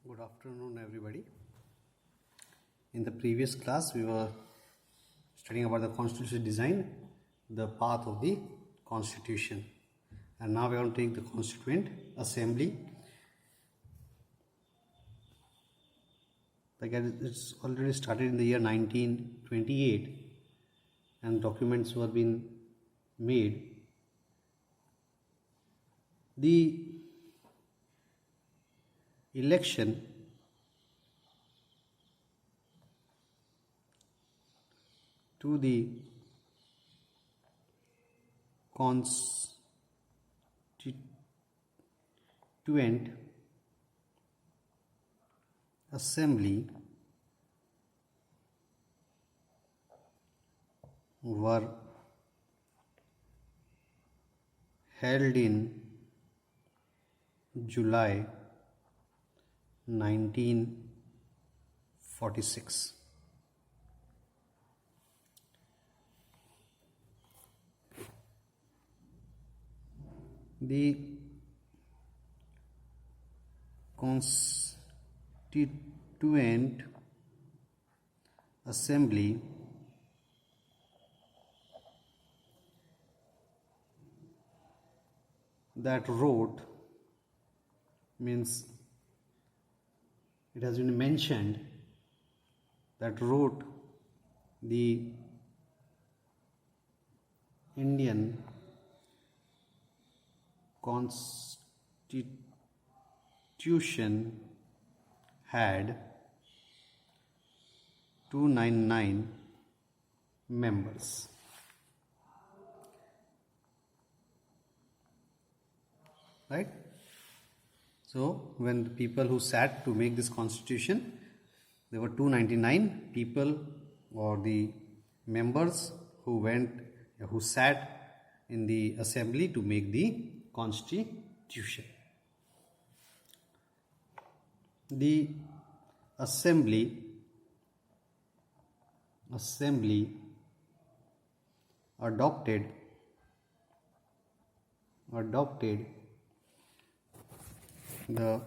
Good afternoon, everybody. In the previous class, we were studying about the constitutional design, the path of the constitution. And now we are going to take the Constituent Assembly. Like it's already started in the year 1928 and documents were being made. The election to the Constituent Assembly were held in July 1946. The Constituent Assembly that wrote means it has been mentioned that wrote the Indian Constitution had 299 members. Right? So when the people who sat to make this constitution, there were 299 people or the members who sat in the assembly to make the constitution. The assembly adopted the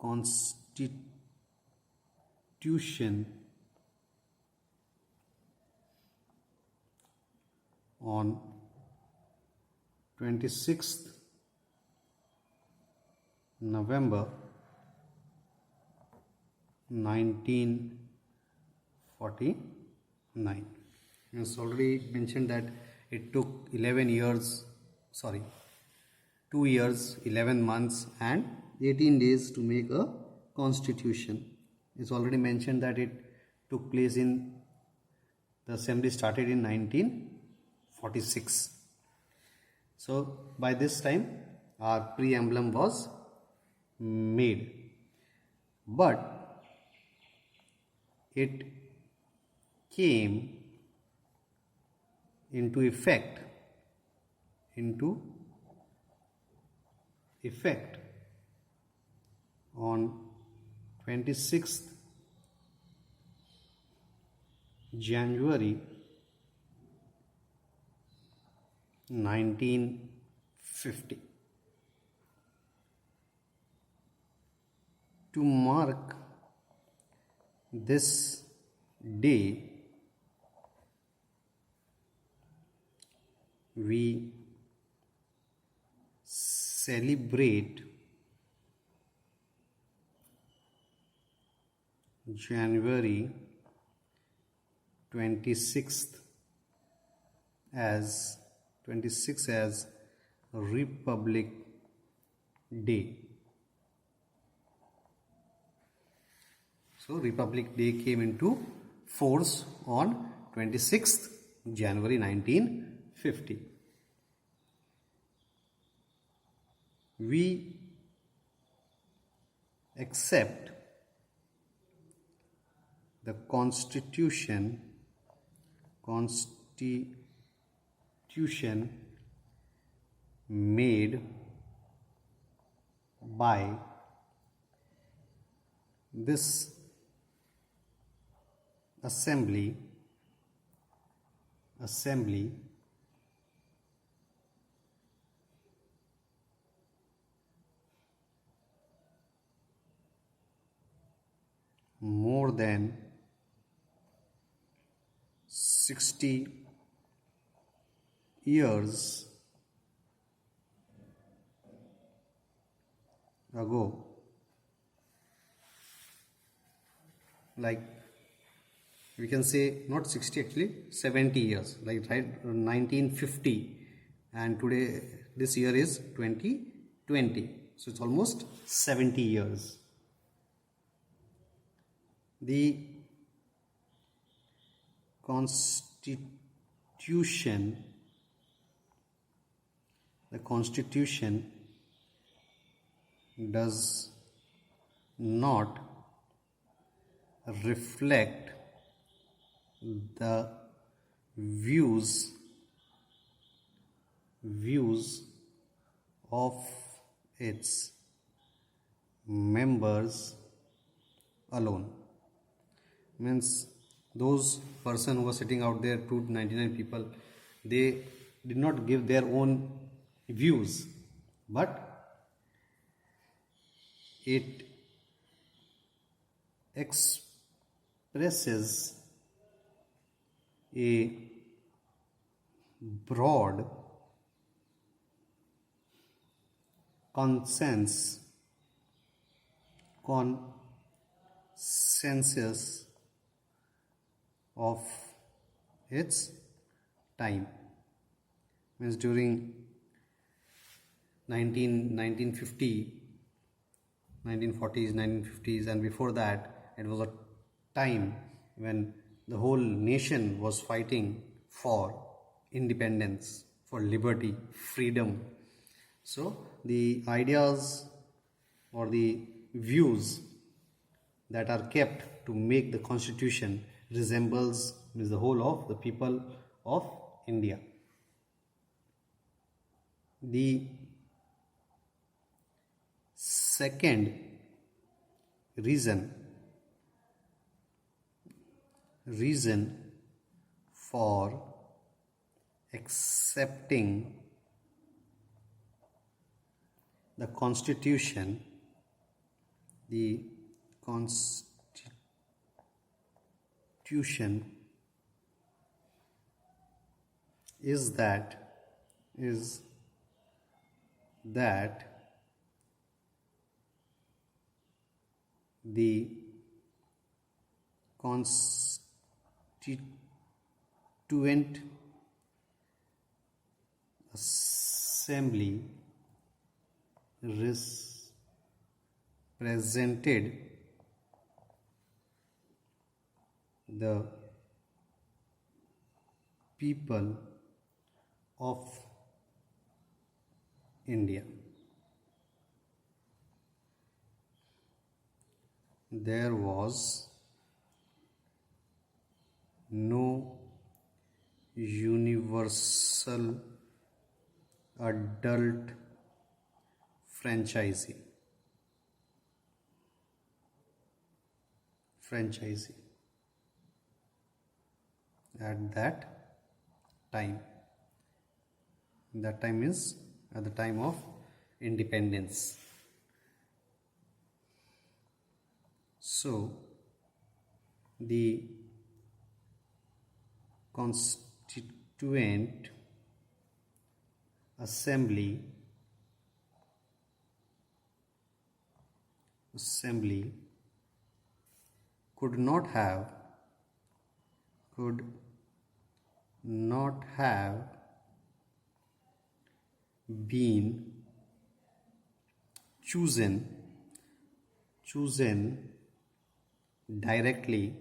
Constitution on 26th November 1949. It's already mentioned that it took 2 years, 11 months and 18 days to make a constitution. It's already mentioned that it took place the assembly started in 1946. So by this time our pre-emblem was made, but it came into effect on 26th January 1950. To mark this day, we celebrate January 26th as Republic Day. So Republic Day came into force on 26th January 1950. We accept the Constitution made by this assembly than 60 years ago, like we can say not 60, actually 70 years, like right, 1950, and today this year is 2020, so it's almost 70 years. The constitution does not reflect the views of its members alone. Means those person who were sitting out there, 299 people, they did not give their own views, but it expresses a broad consensus of its time. Means during 1940s, 1950s, and before that, it was a time when the whole nation was fighting for independence, for liberty, freedom. So the ideas or the views that are kept to make the constitution resembles the whole of the people of India. The second reason for accepting the constitution is that the Constituent Assembly represented the people of India. There was no universal adult franchisee at that time. That time is at the time of independence. So the Constituent Assembly could not have been chosen directly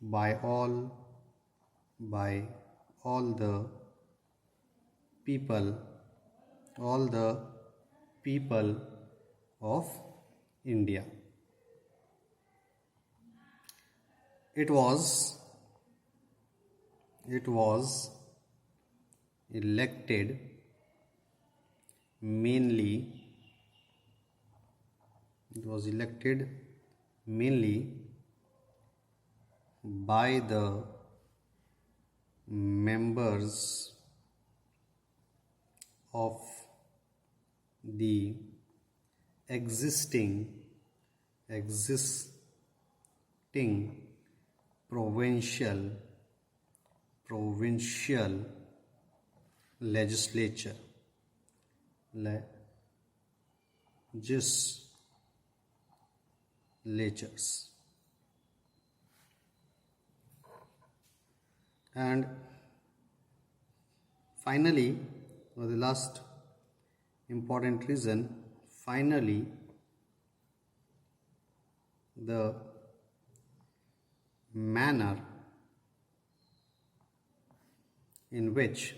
by all the people of India. It was elected mainly by the members of the existing existing provincial legislature legislatures. And finally, or the last important reason, finally, the manner in which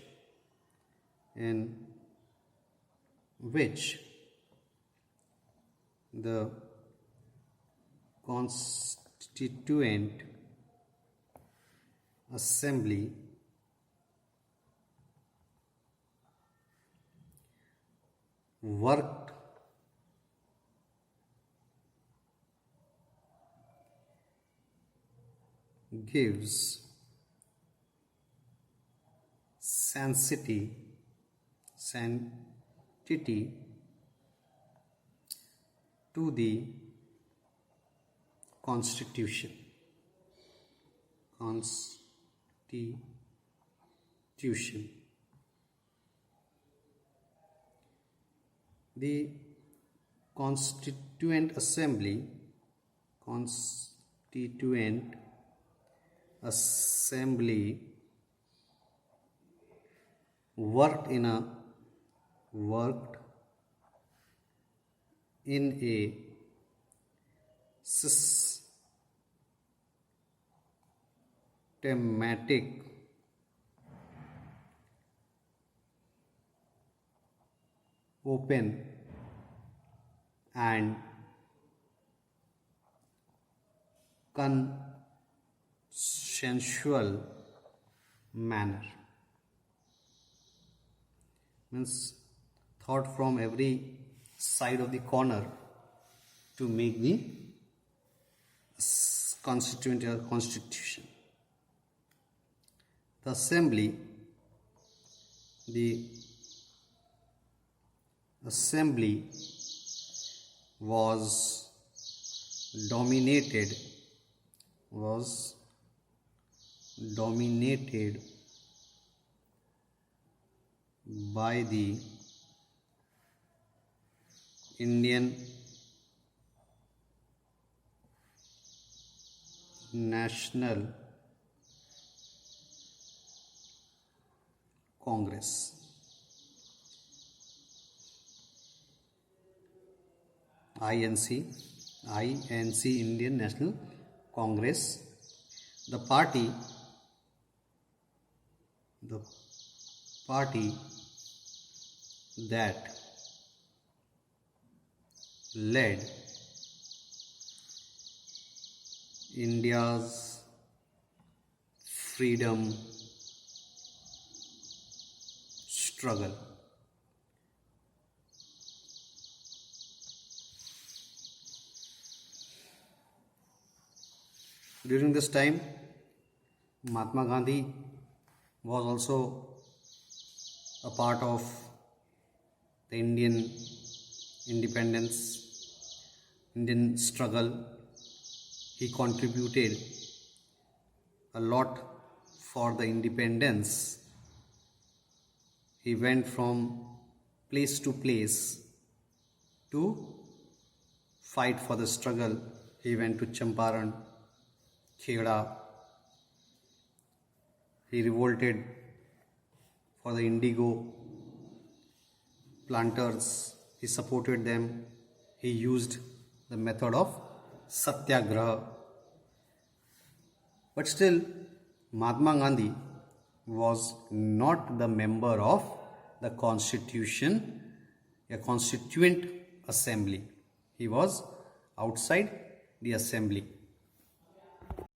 the Constituent Assembly worked gives sanctity to the Constitution. The Constituent Assembly worked in a systematic open and consensual manner. Means thought from every side of the corner to make the constitution. The assembly was dominated by the Indian National Congress. INC, Indian National Congress. The party that led India's freedom struggle. During this time, Mahatma Gandhi was also a part of the Indian independence, Indian struggle. He contributed a lot for the independence. He went from place to place to fight for the struggle. He went to Champaran, Kheda. He revolted for the indigo planters. He supported them. He used the method of satyagraha. But still, Mahatma Gandhi was not the member of the Constituent Assembly. He was outside the assembly.